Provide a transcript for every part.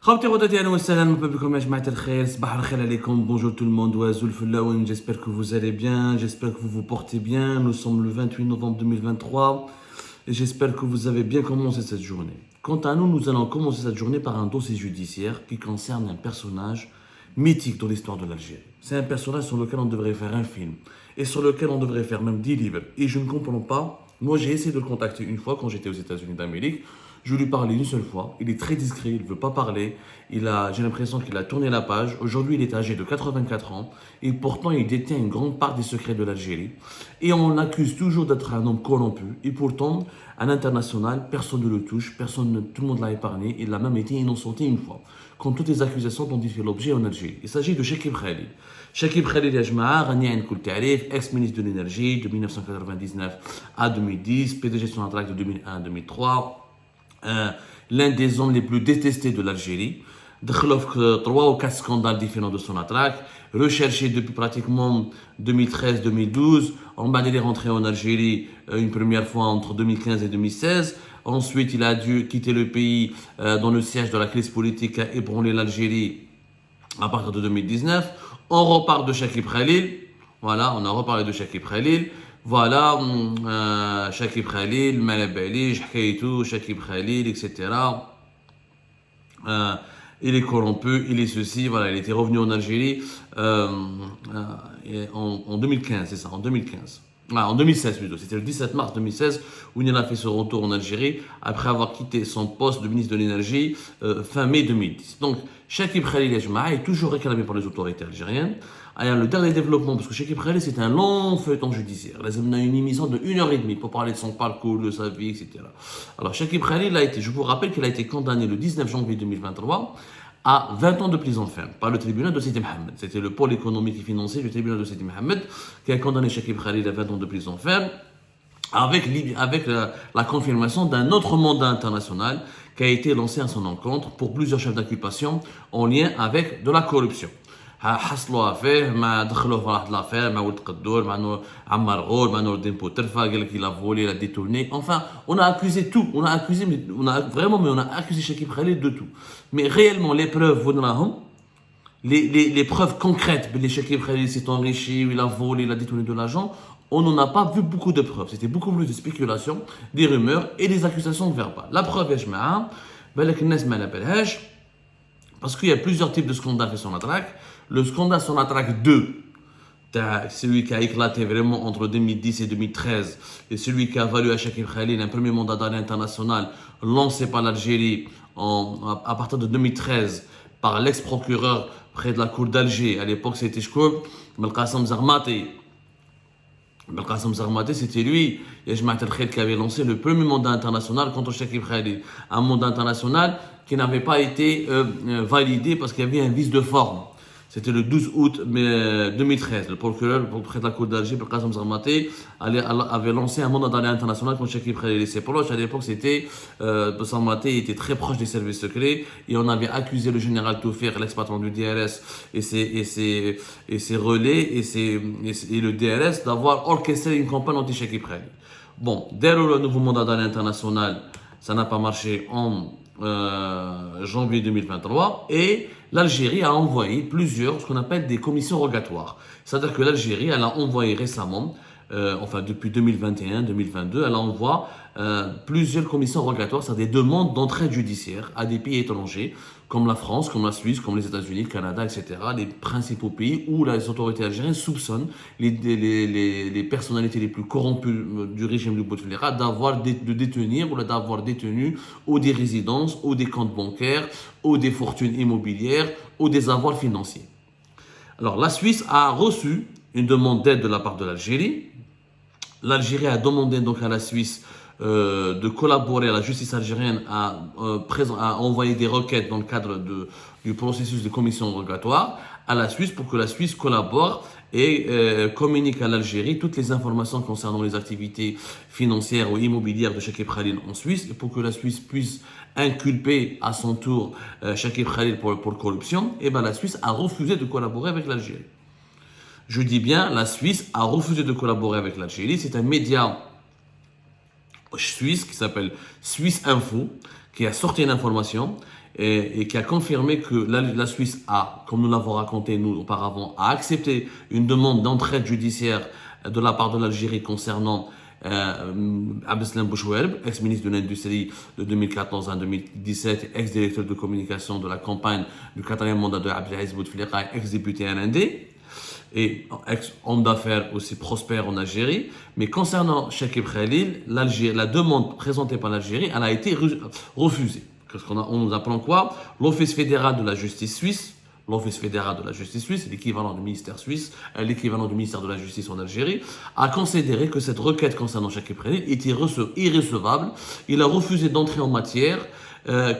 Bonjour tout le monde, j'espère que vous allez bien, j'espère que vous vous portez bien. Nous sommes le 28 novembre 2023 et j'espère que vous avez bien commencé cette journée. Quant à nous, nous allons commencer cette journée par un dossier judiciaire qui concerne un personnage mythique dans l'histoire de l'Algérie. C'est un personnage sur lequel on devrait faire un film et sur lequel on devrait faire même 10 livres. Et je ne comprends pas, moi j'ai essayé de le contacter une fois quand j'étais aux États-Unis d'Amérique. Je lui ai parlé une seule fois, il est très discret, il ne veut pas parler, j'ai l'impression qu'il a tourné la page. Aujourd'hui, il est âgé de 84 ans et pourtant il détient une grande part des secrets de l'Algérie. Et on l'accuse toujours d'être un homme corrompu et pourtant, à l'international, personne ne le touche, tout le monde l'a épargné, il a même été innocenté une fois, comme toutes les accusations dont il fait l'objet en Algérie. Il s'agit de Chekib Khalil. Chekib Khalil Yajma'a, Rania Nkoul Tarif, ex-ministre de l'énergie de 1999 à 2010, PDG de Sonatrach de 2001 à 2003. L'un des hommes les plus détestés de l'Algérie. Dkhlof 3 ou 4 scandales différents de Sonatrach, recherché depuis pratiquement 2013-2012. En bas, il est rentré en Algérie une première fois entre 2015 et 2016. Ensuite, il a dû quitter le pays dans le siège de la crise politique qui a ébranlé l'Algérie à partir de 2019. On reparle de Chekib Khalil. Voilà, on a reparlé de Chekib Khalil. Voilà, Chekib Khalil, Malabali, Hkaytou, Chekib Khalil, etc. Il est corrompu, il est ceci, voilà, il était revenu en Algérie en 2015, c'est ça, en 2015. En 2016 plutôt, c'était le 17 mars 2016 où il a fait son retour en Algérie après avoir quitté son poste de ministre de l'énergie fin mai 2010. Donc, Chekib Khalil Yajma'a est toujours réclamé par les autorités algériennes. Alors, le dernier développement, parce que Chekib Khalil c'est un long feuilleton judiciaire. Là, on a une émission de 1h30 pour parler de son parcours, de sa vie, etc. Alors, Chekib Khalil je vous rappelle qu'il a été condamné le 19 janvier 2023 à 20 ans de prison ferme par le tribunal de Sidi Mohamed. C'était le pôle économique et financier du tribunal de Sidi Mohamed qui a condamné Chekib Khalil à 20 ans de prison ferme avec la confirmation d'un autre mandat international qui a été lancé à son encontre pour plusieurs chefs d'accusation en lien avec de la corruption. حصلوها فيه ما دخلوه في واحد لافير مع ولد قدور مع عمار غول مع نور الدين بوترفا قال لك il a volé, il a détourné. Enfin, on a accusé tout, on a accusé Chekib Khalil de tout. Mais réellement les preuves les preuves concrètes que Chekib Khalil s'est enrichi, il a volé, il a détourné de l'argent, on n'en a pas vu beaucoup de preuves. C'était beaucoup plus de spéculations, des rumeurs et des accusations verbales. La preuve est بالك الناس ما على بالهاش parce qu'il y a plusieurs types de scandales sur Sonatrach. Le scandale Sonatrach 2, celui qui a éclaté vraiment entre 2010 et 2013, et celui qui a valu à Chekib Khalil un premier mandat d'arrêt international lancé par l'Algérie à partir de 2013 par l'ex-procureur près de la cour d'Alger. À l'époque, c'était Belkacem Zarmati. Belkacem Zarmati, c'était lui, qui avait lancé le premier mandat international contre Chekib Khalil. Un mandat international qui n'avait pas été validé parce qu'il y avait un vice de forme. C'était le 12 août 2013. Le procureur près de la cour d'Alger, Belkacem Zarmati, avait lancé un mandat d'arrêt international contre Chekib Khalil et ses proches. À l'époque, Zarmati était très proche des services secrets et on avait accusé le général Toufir, l'ex-patron du DRS, et ses relais et le DRS d'avoir orchestré une campagne anti-Chekib Khalil. Bon, dès le nouveau mandat d'arrêt international, ça n'a pas marché en janvier 2023 et l'Algérie a envoyé ce qu'on appelle des commissions rogatoires. C'est-à-dire que l'Algérie, elle a envoyé récemment, depuis 2021-2022, elle envoie plusieurs commissions rogatoires, c'est-à-dire des demandes d'entraide judiciaire à des pays étrangers, comme la France, comme la Suisse, comme les États-Unis, le Canada, etc., les principaux pays où les autorités algériennes soupçonnent les personnalités les plus corrompues du régime du Bouteflika de détenir ou d'avoir détenu ou des résidences, ou des comptes bancaires, ou des fortunes immobilières, ou des avoirs financiers. Alors, la Suisse a reçu une demande d'aide de la part de l'Algérie. L'Algérie a demandé donc à la Suisse de collaborer à la justice algérienne à envoyer des requêtes dans le cadre du processus de commission rogatoire à la Suisse pour que la Suisse collabore et communique à l'Algérie toutes les informations concernant les activités financières ou immobilières de Chekib Khalil en Suisse et pour que la Suisse puisse inculper à son tour Chekib Khalil pour corruption. Et la Suisse a refusé de collaborer avec l'Algérie. Je dis bien, la Suisse a refusé de collaborer avec l'Algérie. C'est un média suisse qui s'appelle Suisse Info qui a sorti une information et qui a confirmé que la Suisse a, comme nous l'avons raconté nous auparavant, a accepté une demande d'entraide judiciaire de la part de l'Algérie concernant Abdeslam Bouchouerb, ex-ministre de l'Industrie de 2014 à 2017, ex-directeur de communication de la campagne du quatrième mandat de Abdelaziz Bouteflika, ex-député RND, et ex-homme d'affaires aussi prospère en Algérie. Mais concernant Chekib Khalil, la demande présentée par l'Algérie, elle a été refusée. Parce qu'on nous appelons quoi? L'Office fédéral de la justice suisse. L'Office fédéral de la justice suisse, l'équivalent du ministère suisse, l'équivalent du ministère de la justice en Algérie, a considéré que cette requête concernant Chekib Khalil était irrecevable. Il a refusé d'entrer en matière,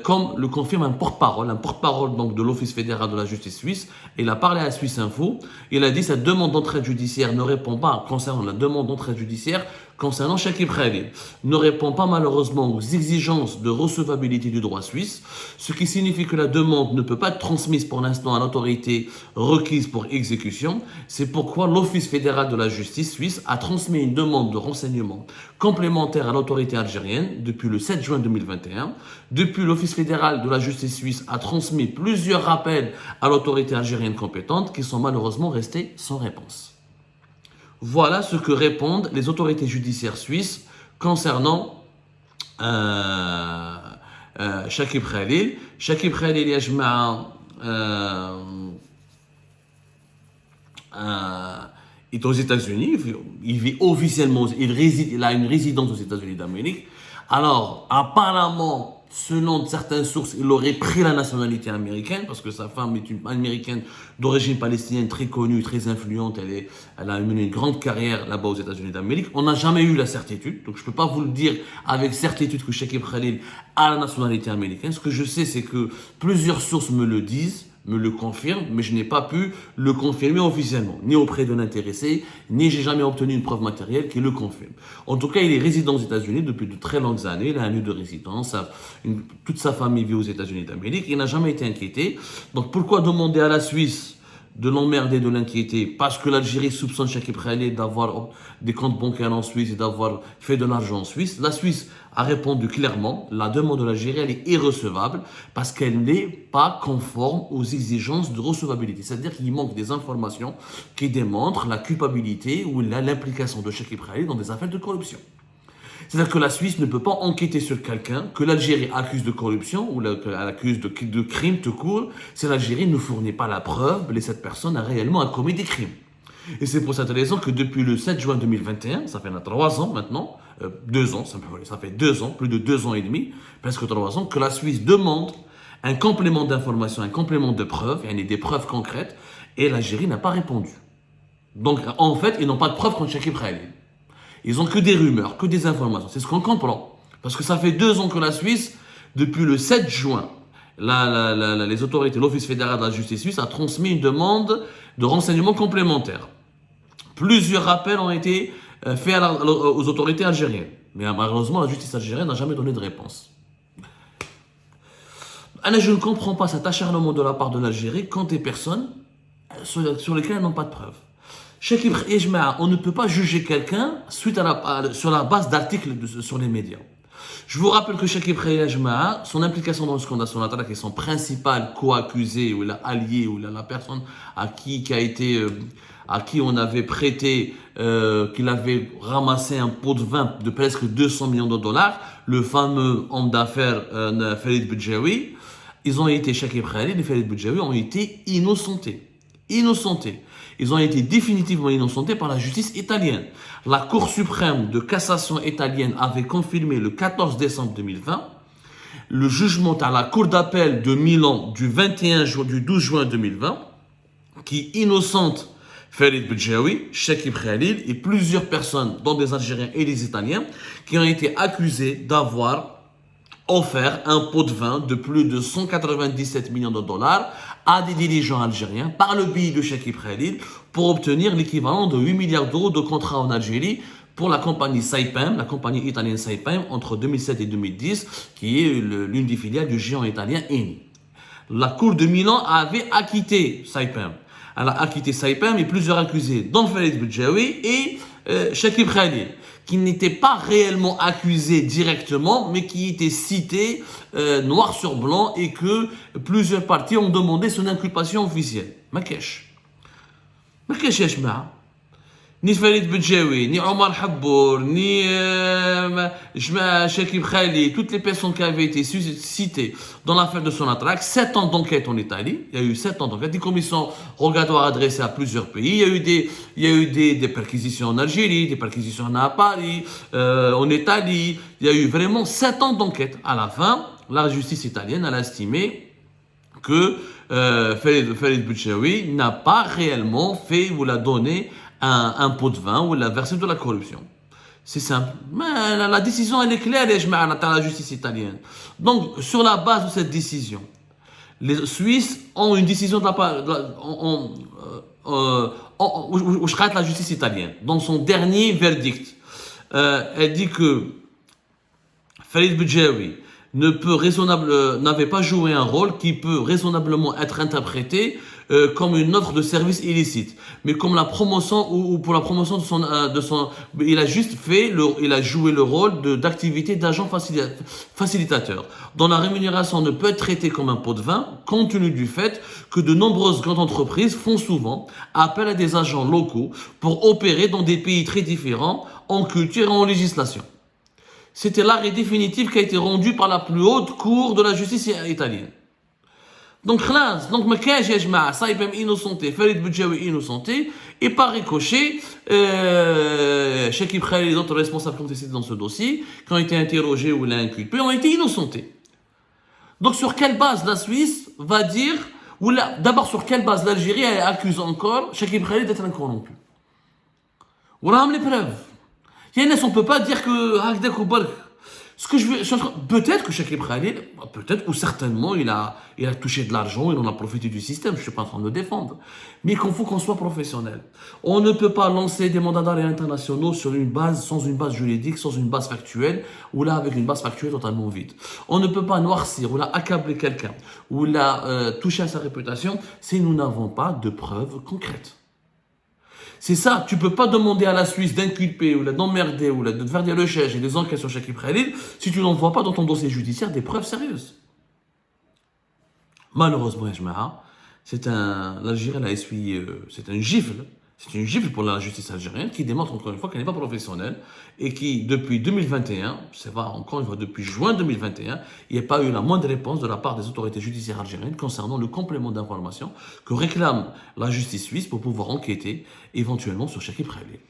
comme le confirme un porte-parole donc de l'Office fédéral de la justice suisse. Il a parlé à Suisse Info. Il a dit cette demande d'entraide judiciaire ne répond pas concernant la demande d'entraide judiciaire concernant Chekib Khalil, ne répond pas malheureusement aux exigences de recevabilité du droit suisse, ce qui signifie que la demande ne peut pas être transmise pour l'instant à l'autorité requise pour exécution. C'est pourquoi l'Office fédéral de la justice suisse a transmis une demande de renseignement complémentaire à l'autorité algérienne depuis le 7 juin 2021. Depuis, l'Office fédéral de la justice suisse a transmis plusieurs rappels à l'autorité algérienne compétente qui sont malheureusement restés sans réponse. Voilà ce que répondent les autorités judiciaires suisses concernant Chekib Khalil. Chekib Khalil, ya jama'a, est aux États-Unis. Il vit officiellement, il a une résidence aux États-Unis d'Amérique. Alors, apparemment, selon certaines sources, il aurait pris la nationalité américaine parce que sa femme est une américaine d'origine palestinienne très connue, très influente. Elle a mené une grande carrière là-bas aux États-Unis d'Amérique. On n'a jamais eu la certitude, donc je ne peux pas vous le dire avec certitude que Chekib Khalil a la nationalité américaine. Ce que je sais, c'est que plusieurs sources me le disent, me le confirment, mais je n'ai pas pu le confirmer officiellement, ni auprès de l'intéressé, ni j'ai jamais obtenu une preuve matérielle qui le confirme. En tout cas, il est résident aux États-Unis depuis de très longues années, il a un lieu de résidence, toute sa famille vit aux États-Unis d'Amérique, il n'a jamais été inquiété. Donc pourquoi demander à la Suisse de l'emmerder, de l'inquiéter? Parce que l'Algérie soupçonne Chekib Khalil d'avoir des comptes bancaires en Suisse et d'avoir fait de l'argent en Suisse. La Suisse a répondu clairement, la demande de l'Algérie, elle est irrecevable parce qu'elle n'est pas conforme aux exigences de recevabilité. C'est-à-dire qu'il manque des informations qui démontrent la culpabilité ou l'implication de Chekib Khalil dans des affaires de corruption. C'est-à-dire que la Suisse ne peut pas enquêter sur quelqu'un que l'Algérie accuse de corruption ou qu'elle accuse de crime tout court si l'Algérie ne fournit pas la preuve que cette personne a réellement commis des crimes. Et c'est pour cette raison que depuis le 7 juin 2021, ça fait 3 ans maintenant, 2 ans, ça fait 2 ans, plus de 2 ans et demi, presque 3 ans, que la Suisse demande un complément d'information, un complément de preuves, il y a des preuves concrètes, et l'Algérie n'a pas répondu. Donc en fait, ils n'ont pas de preuves contre Chekib Khalil. Ils n'ont que des rumeurs, que des informations. C'est ce qu'on comprend. Parce que ça fait 2 ans que la Suisse, depuis le 7 juin, les autorités, l'Office fédéral de la justice suisse a transmis une demande de renseignements complémentaires. Plusieurs rappels ont été faits aux autorités algériennes. Mais malheureusement, la justice algérienne n'a jamais donné de réponse. Je ne comprends pas cet acharnement de la part de l'Algérie contre des personnes sur lesquelles elles n'ont pas de preuves. Chekib Khalil, on ne peut pas juger quelqu'un sur la base d'articles sur les médias. Je vous rappelle que Chekib Khalil, son implication dans le scandale Sonatrach, qui est son principal co-accusé ou allié ou la personne à qui on avait prêté, qu'il avait ramassé un pot de vin de presque 200 millions de dollars, le fameux homme d'affaires Farid Bedjaoui, Chekib Khalil et Farid Bedjaoui ont été innocentés. Ils ont été définitivement innocentés par la justice italienne. La Cour suprême de cassation italienne avait confirmé le 14 décembre 2020 le jugement à la Cour d'appel de Milan du 12 juin 2020 qui innocente Farid Bedjaoui, Chekib Khalil et plusieurs personnes, dont des Algériens et des Italiens, qui ont été accusés d'avoir offert un pot de vin de plus de 197 millions de dollars à des dirigeants algériens par le biais de Chekib Khalil pour obtenir l'équivalent de 8 milliards d'euros de contrats en Algérie pour la compagnie Saipem, la compagnie italienne Saipem, entre 2007 et 2010, qui est l'une des filiales du géant italien Eni. La Cour de Milan avait acquitté Saipem. Elle a acquitté Saipem et plusieurs accusés, dont Farid Bedjaoui et Chekib Khalil, qui n'étaient pas réellement accusés directement, mais qui étaient cités noir sur blanc et que plusieurs parties ont demandé son inculpation officielle. ما كاش يا جماعة ni Farid Bedjaoui, ni Omar Habbour, ni Shakib Khali, toutes les personnes qui avaient été citées dans l'affaire de Sonatrach, 7 ans d'enquête en Italie, il y a eu 7 ans d'enquête, des commissions rogatoires adressées à plusieurs pays, il y a eu des perquisitions en Algérie, des perquisitions à Paris, en Italie, il y a eu vraiment 7 ans d'enquête. À la fin, la justice italienne a estimé que Farid Bedjaoui n'a pas réellement fait ou l'a donné un pot de vin ou la versé de la corruption. C'est simple. Mais la décision, elle est claire, les jma'a, dans la justice italienne. Donc, sur la base de cette décision, les Suisses ont une décision de la part, où je rate la justice italienne. Dans son dernier verdict, elle dit que Farid Bedjaoui n'avait pas joué un rôle qui peut raisonnablement être interprété comme une offre de service illicite, mais comme la promotion ou pour la promotion de son il a joué le rôle d'activité d'agent facilitateur, dont la rémunération ne peut être traitée comme un pot de vin, compte tenu du fait que de nombreuses grandes entreprises font souvent appel à des agents locaux pour opérer dans des pays très différents en culture et en législation. C'était l'arrêt définitif qui a été rendu par la plus haute cour de la justice italienne. Donc, ma cage, Saïbem innocenté, Farid Bedjaoui innocenté, et par ricochet, Shakib Khali et les autres responsables qui ont été dans ce dossier, qui ont été interrogés ou inculpés, ont été innocentés. Donc, sur quelle base la Suisse va dire, ou d'abord sur quelle base l'Algérie accuse encore Shakib Khali d'être un corrompu? On a les preuves. On ne peut pas dire que ce que peut-être que Shakib Khali, peut-être ou certainement il a touché de l'argent, il en a profité du système, je ne suis pas en train de le défendre, mais qu'il faut qu'on soit professionnel. On ne peut pas lancer des mandats d'arrêt internationaux sans une base juridique, sans une base factuelle, ou là avec une base factuelle totalement vide. On ne peut pas noircir ou là accabler quelqu'un, ou là toucher à sa réputation si nous n'avons pas de preuves concrètes. C'est ça, tu ne peux pas demander à la Suisse d'inculper ou d'emmerder ou de faire des recherches et des enquêtes sur Shakib Khali si tu n'envoies pas dans ton dossier judiciaire des preuves sérieuses. Malheureusement, l'Algérie a essuyé, c'est un gifle. C'est une gifle pour la justice algérienne qui démontre encore une fois qu'elle n'est pas professionnelle et qui, depuis 2021, c'est vrai, encore une fois, depuis juin 2021, il n'y a pas eu la moindre réponse de la part des autorités judiciaires algériennes concernant le complément d'information que réclame la justice suisse pour pouvoir enquêter éventuellement sur Shakib Khali.